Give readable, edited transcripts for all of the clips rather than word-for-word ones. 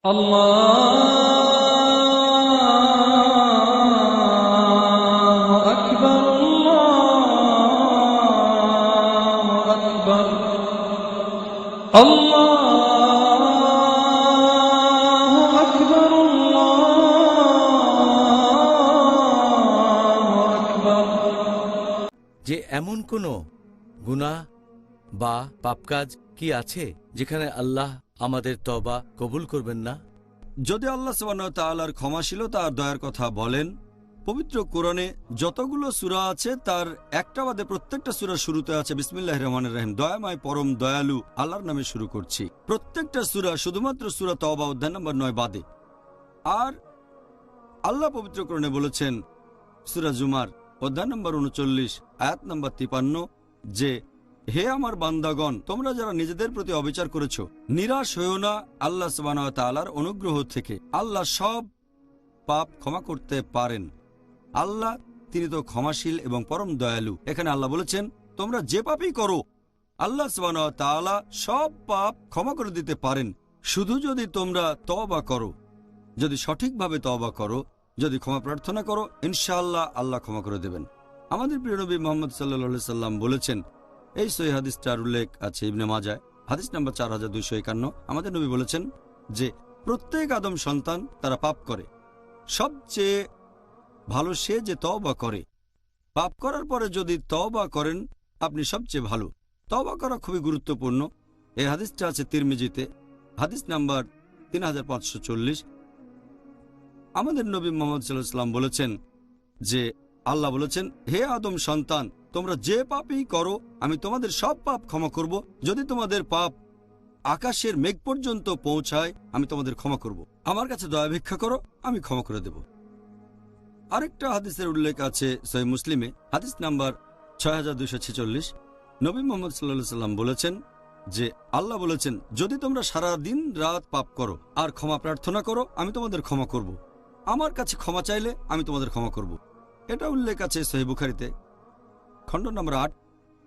আল্লাহু আকবার, আল্লাহু আকবার, আল্লাহু আকবার, আল্লাহু আকবার। যে এমন কোনো গুনাহ বা পাপ কাজ কি আছে যেখানে আল্লাহ আমাদের তওবা কবুল করবেন না? যদি আল্লাহ সুবহানাহু ওয়া তাআলার ক্ষমাশীলতা আর দয়ার কথা বলেন, পবিত্র কোরআনে যতগুলো সূরা আছে তার একটা বাদে প্রত্যেকটা সূরার শুরুতে আছে বিসমিল্লাহির রহমানির রহিম, দয়াময় পরম দয়ালু আল্লাহর নামে শুরু করছি। প্রত্যেকটা সূরা, শুধুমাত্র সূরা তওবা অধ্যায় নম্বর 9 বাদে। আর আল্লাহ পবিত্র কোরআনে বলেছেন সূরা জুমার অধ্যায় নম্বর 39 আয়াত নম্বর 53 যে হে আমার বান্দাগণ, তোমরা যারা নিজেদের প্রতি অবিচার করেছ, নিরাশ হইও না আল্লাহ সুবহানাহু ওয়া তাআলার অনুগ্রহ থেকে। আল্লাহ সব পাপ ক্ষমা করতে পারেন। আল্লাহ তিনি তো ক্ষমাশীল এবং পরম দয়ালু। এখানে আল্লাহ বলেছেন তোমরা যে পাপই করো আল্লাহ সুবহানাহু ওয়া তাআলা সব পাপ ক্ষমা করে দিতে পারেন, শুধু যদি তোমরা তওবা করো, যদি সঠিকভাবে তওবা করো, যদি ক্ষমা প্রার্থনা করো, ইনশাআল্লাহ আল্লাহ ক্ষমা করে দেবেন। আমাদের প্রিয় নবী মুহাম্মদ সাল্লাল্লাহু আলাইহি সাল্লাম বলেছেন, এই সহিহ হাদিসটার উল্লেখ আছে ইবনে মাজাহ হাদিস নাম্বার 4251। আমাদের নবী বলেছেন যে প্রত্যেক আদম সন্তান তারা পাপ করে, সবচেয়ে ভালো সে যে তওবা করে। পাপ করার পরে যদি তওবা করেন আপনি সবচেয়ে ভালো। তওবা করা খুবই গুরুত্বপূর্ণ। এই হাদিসটা আছে তিরমিজিতে হাদিস নাম্বার 3540। আমাদের নবী মুহাম্মদ সাল্লাল্লাহু আলাইহি ওয়াসাল্লাম বলেছেন যে আল্লাহ বলেছেন, হে আদম সন্তান, তোমরা যে পাপই করো আমি তোমাদের সব পাপ ক্ষমা করব। যদি তোমাদের পাপ আকাশের মেঘ পর্যন্ত পৌঁছায় আমি তোমাদের ক্ষমা করব। আমার কাছে দয়া ভিক্ষা করো, আমি ক্ষমা করে দেব। আরেকটা হাদিসের উল্লেখ আছে সহিহ মুসলিমে হাদিস নাম্বার 6246। নবী মুহাম্মদ সাল্লাল্লাহু আলাইহি ওয়াসাল্লাম বলেছেন যে আল্লাহ বলেছেন, যদি তোমরা সারা দিন রাত পাপ করো আর ক্ষমা প্রার্থনা করো আমি তোমাদের ক্ষমা করব। আমার কাছে ক্ষমা চাইলে আমি তোমাদের ক্ষমা করব। এটা উল্লেখ আছে সহিহ বুখারীতে খণ্ড নম্বর 8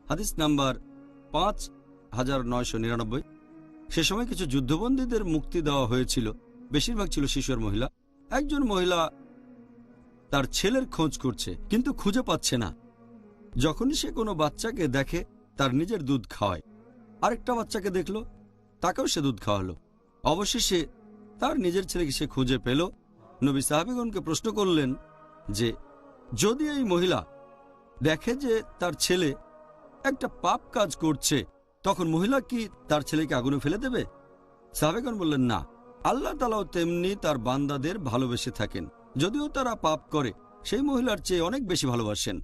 হাদিস নাম্বার 5999। সে সময় কিছু যুদ্ধবন্দীদের মুক্তি দেওয়া হয়েছিল, বেশিরভাগ ছিল শিশু আর মহিলা। একজন মহিলা তার ছেলের খোঁজ করছে কিন্তু খুঁজে পাচ্ছে না। যখনই সে কোনো বাচ্চাকে দেখে তার নিজের দুধ খাওয়ায়। আরেকটা বাচ্চাকে দেখলো, তাকেও সে দুধ খাওয়ালো। অবশেষে তার নিজের ছেলেকে সে খুঁজে পেল। নবী সাহাবীগণকে প্রশ্ন করলেন যে যদি এই মহিলা দেখে যে তার ছেলে একটা পাপ কাজ করছে, তখন মহিলা কি তার ছেলেকে আগুনে ফেলে দেবে? সাহাবীগণ বললেন না, আল্লাহ তাআলাও তেমনি তার বান্দাদের ভালোবেসে থাকেন। যদিও তারা পাপ করে সেই মহিলার চেয়ে অনেক বেশি ভালোবাসেন।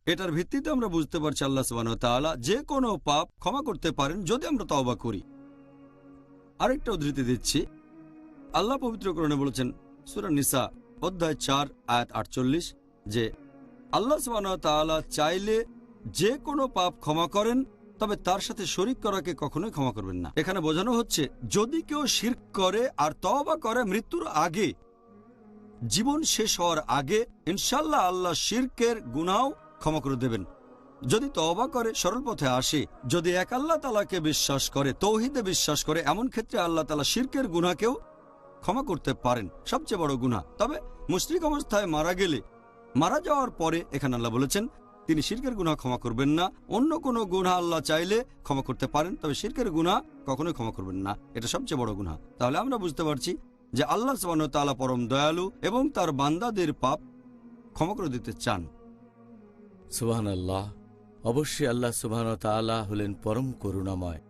এটার ভিত্তিতে আমরা বুঝতে পারছি আল্লাহ সুবহানাহু ওয়া তাআলা যে কোনো পাপ ক্ষমা করতে পারেন যদি আমরা তওবা করি। আরেকটা উদ্ধৃতি দিচ্ছি, আল্লাহ পবিত্র কোরআনে বলেছেন সূরা নিসা অধ্যায় 4 আয়াত 48 যে আল্লাহ সুবহানাহু ওয়া তাআলা চাইলে যে কোনো পাপ ক্ষমা করেন, তবে তার সাথে শরীক করাকে কখনোই ক্ষমা করবেন না। এখানে বোঝানো হচ্ছে যদি কেউ শিরক করে আর তওবা করে মৃত্যুর আগে, জীবন শেষ হওয়ার আগে, ইনশাআল্লাহ আল্লাহ শিরকের গুনাহ ক্ষমা করে দেবেন। যদি তওবা করে সরল পথে আসে, যদি এক আল্লাহ তাআলাকে বিশ্বাস করে, তৌহিদে বিশ্বাস করে, এমন ক্ষেত্রে আল্লাহ তাআলা শিরকের গুনাহকেও ক্ষমা করতে পারেন, সবচেয়ে বড় গুনাহ। তবে মুশরিক অবস্থায় মারা গেলে, মারা যাওয়ার পরে এখানে আল্লাহ বলেছেন তিনি শিরকের গুনাহ ক্ষমা করবেন না। অন্য কোনো গুনাহ আল্লাহ চাইলে ক্ষমা করতে পারেন, তবে শিরকের গুনাহ কখনোই ক্ষমা করবেন না। এটা সবচেয়ে বড় গুনাহ। তাহলে আমরা বুঝতে পারছি যে আল্লাহ সুবহানাহু ওয়া তাআলা পরম দয়ালু এবং তার বান্দাদের পাপ ক্ষমা করে দিতে চান। সুবহানাল্লাহ। অবশ্যই আল্লাহ সুবহানাহু ওয়া তাআলা হলেন পরম করুণাময়।